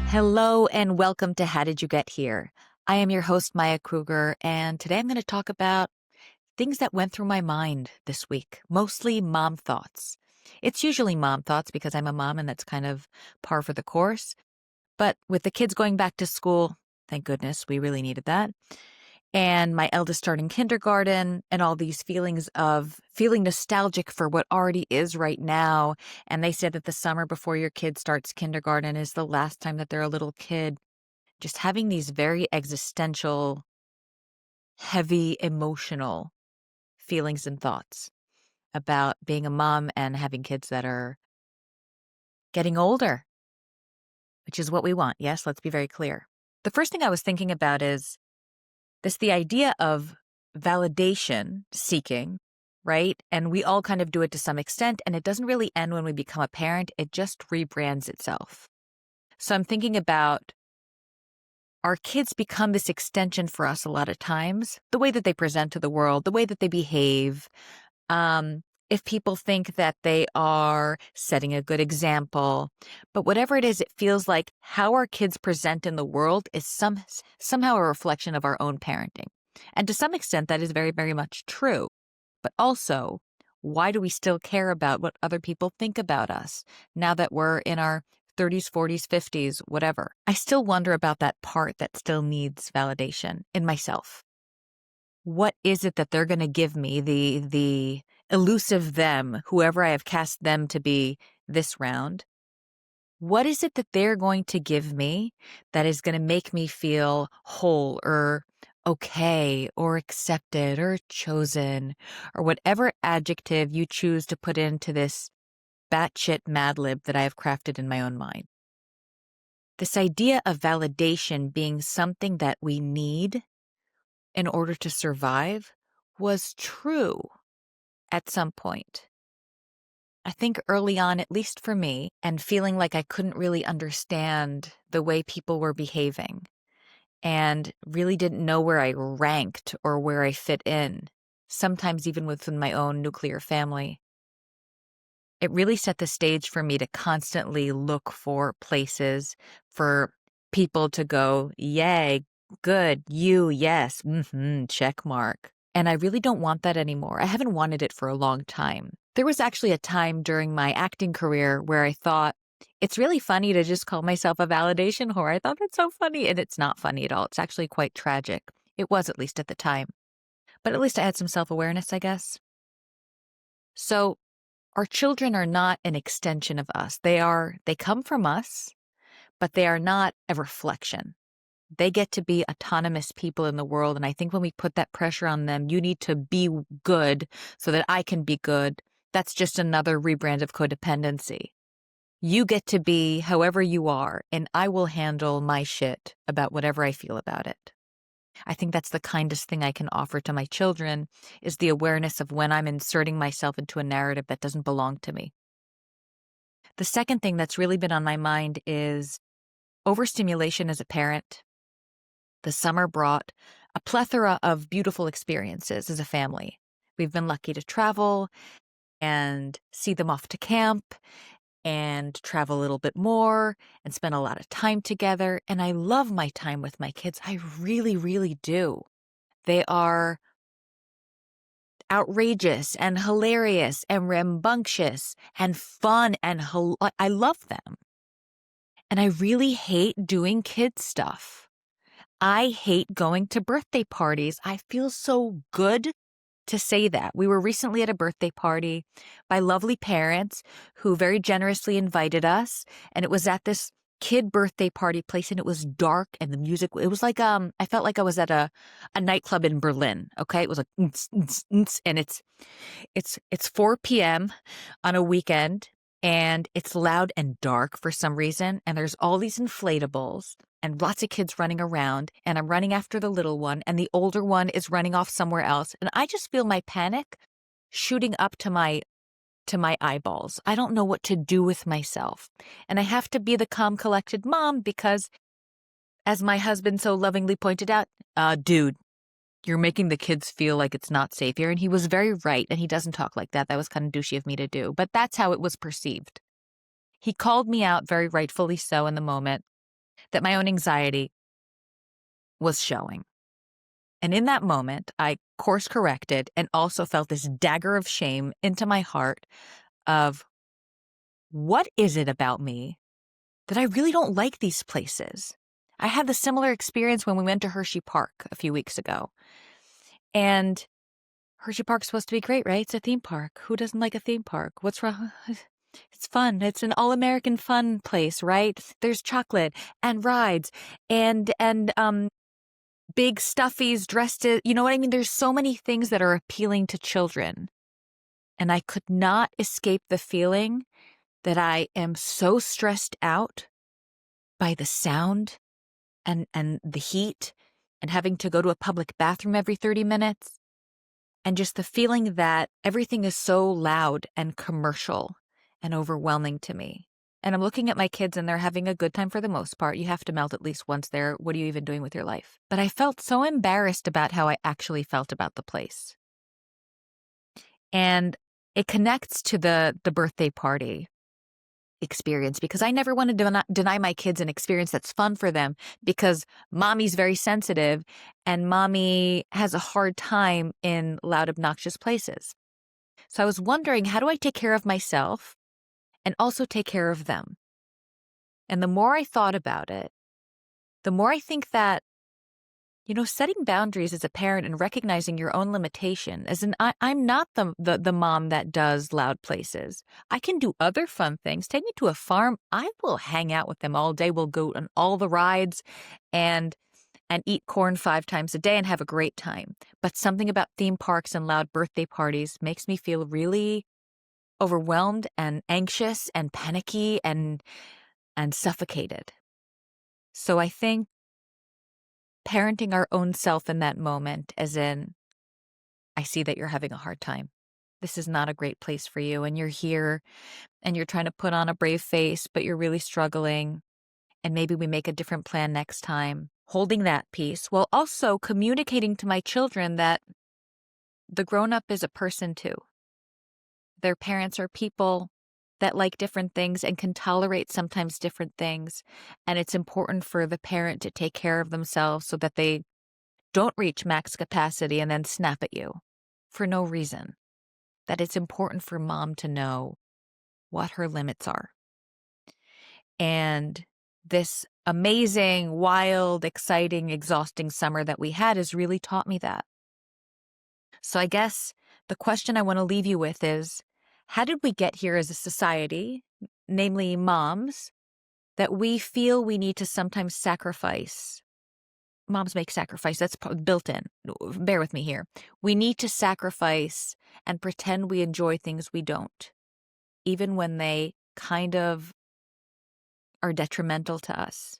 Hello and welcome to How Did You Get Here? I am your host, Maya Kruger, and today I'm going to talk about things that went through my mind this week, mostly mom thoughts. It's usually mom thoughts because I'm a mom and that's kind of par for the course. But with the kids going back to school, thank goodness, we really needed that. And my eldest starting kindergarten and all these feelings of feeling nostalgic for what already is right now. And they said that the summer before your kid starts kindergarten is the last time that they're a little kid. Just having these very existential, heavy, emotional feelings and thoughts about being a mom and having kids that are getting older, which is what we want. Yes, let's be very clear. The first thing I was thinking about is the idea of validation seeking, right? And we all kind of do it to some extent, and it doesn't really end when we become a parent. It just rebrands itself. So I'm thinking about our kids become this extension for us a lot of times, the way that they present to the world, the way that they behave. If people think that they are setting a good example, but whatever it is, it feels like how our kids present in the world is somehow a reflection of our own parenting. And to some extent, that is very, very much true. But also, why do we still care about what other people think about us now that we're in our 30s, 40s, 50s, whatever? I still wonder about that part that still needs validation in myself. What is it that they're going to give me, the elusive them, whoever I have cast them to be this round? What is it that they're going to give me that is going to make me feel whole or okay or accepted or chosen or whatever adjective you choose to put into this batshit Mad Lib that I have crafted in my own mind? This idea of validation being something that we need in order to survive was true at some point. I think early on, at least for me, and feeling like I couldn't really understand the way people were behaving and really didn't know where I ranked or where I fit in, sometimes even within my own nuclear family. It really set the stage for me to constantly look for places for people to go, yay, good, you, yes, check mark. And I really don't want that anymore. I haven't wanted it for a long time. There was actually a time during my acting career where I thought, it's really funny to just call myself a validation whore. I thought that's so funny. And it's not funny at all. It's actually quite tragic. It was, at least at the time. But at least I had some self-awareness, I guess. So our children are not an extension of us. They come from us, but they are not a reflection. They get to be autonomous people in the world. And I think when we put that pressure on them, you need to be good so that I can be good. That's just another rebrand of codependency. You get to be however you are, and I will handle my shit about whatever I feel about it. I think that's the kindest thing I can offer to my children is the awareness of when I'm inserting myself into a narrative that doesn't belong to me. The second thing that's really been on my mind is overstimulation as a parent. The summer brought a plethora of beautiful experiences as a family. We've been lucky to travel and see them off to camp and travel a little bit more and spend a lot of time together. And I love my time with my kids. I really, really do. They are outrageous and hilarious and rambunctious and fun and I love them. And I really hate doing kid stuff. I hate going to birthday parties. I feel so good to say that. We were recently at a birthday party by lovely parents who very generously invited us. And it was at this kid birthday party place and it was dark and the music, it was like, I felt like I was at a nightclub in Berlin. Okay. It was like, and it's 4 p.m. on a weekend and it's loud and dark for some reason. And there's all these inflatables and lots of kids running around, and I'm running after the little one, and the older one is running off somewhere else. And I just feel my panic shooting up to my eyeballs. I don't know what to do with myself. And I have to be the calm, collected mom because, as my husband so lovingly pointed out, dude, you're making the kids feel like it's not safe here. And he was very right, and he doesn't talk like that. That was kind of douchey of me to do, but that's how it was perceived. He called me out, very rightfully so, in the moment. that my own anxiety was showing. And in that moment, I course corrected and also felt this dagger of shame into my heart of what is it about me that I really don't like these places? I had the similar experience when we went to Hershey Park a few weeks ago. And Hershey Park's supposed to be great, right? It's a theme park. Who doesn't like a theme park? What's wrong? It's fun. It's an all-American fun place, right? There's chocolate and rides and big stuffies dressed as, you know what I mean? There's so many things that are appealing to children. And I could not escape the feeling that I am so stressed out by the sound and the heat and having to go to a public bathroom every 30 minutes. And just the feeling that everything is so loud and commercial and overwhelming to me. And I'm looking at my kids and they're having a good time for the most part. You have to melt at least once there. What are you even doing with your life? But I felt so embarrassed about how I actually felt about the place. And it connects to the birthday party experience because I never want to deny my kids an experience that's fun for them because mommy's very sensitive and mommy has a hard time in loud, obnoxious places. So I was wondering, how do I take care of myself and also take care of them? And the more I thought about it, the more I think that, setting boundaries as a parent and recognizing your own limitation, I'm not the mom that does loud places. I can do other fun things. Take me to a farm. I will hang out with them all day. We'll go on all the rides and eat corn 5 times a day and have a great time. But something about theme parks and loud birthday parties makes me feel really overwhelmed and anxious and panicky and suffocated. So I think parenting our own self in that moment, as in, I see that you're having a hard time. This is not a great place for you, and you're here, and you're trying to put on a brave face, but you're really struggling, and maybe we make a different plan next time. Holding that piece while also communicating to my children that the grown-up is a person too. Their parents are people that like different things and can tolerate sometimes different things, and it's important for the parent to take care of themselves so that they don't reach max capacity and then snap at you for no reason. That it's important for mom to know what her limits are. And this amazing, wild, exciting, exhausting summer that we had has really taught me that. So I guess the question I want to leave you with is, how did we get here as a society, namely moms, that we feel we need to sometimes sacrifice? Moms make sacrifice. That's built in. Bear with me here. We need to sacrifice and pretend we enjoy things we don't, even when they kind of are detrimental to us.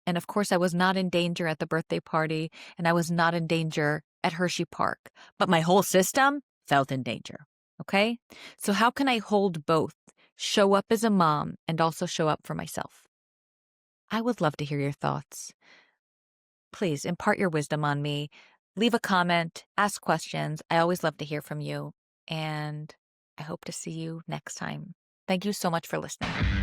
And of course, I was not in danger at the birthday party, and I was not in danger at Hershey Park, but my whole system felt in danger. Okay? So how can I hold both? Show up as a mom and also show up for myself. I would love to hear your thoughts. Please impart your wisdom on me. Leave a comment, ask questions. I always love to hear from you. And I hope to see you next time. Thank you so much for listening.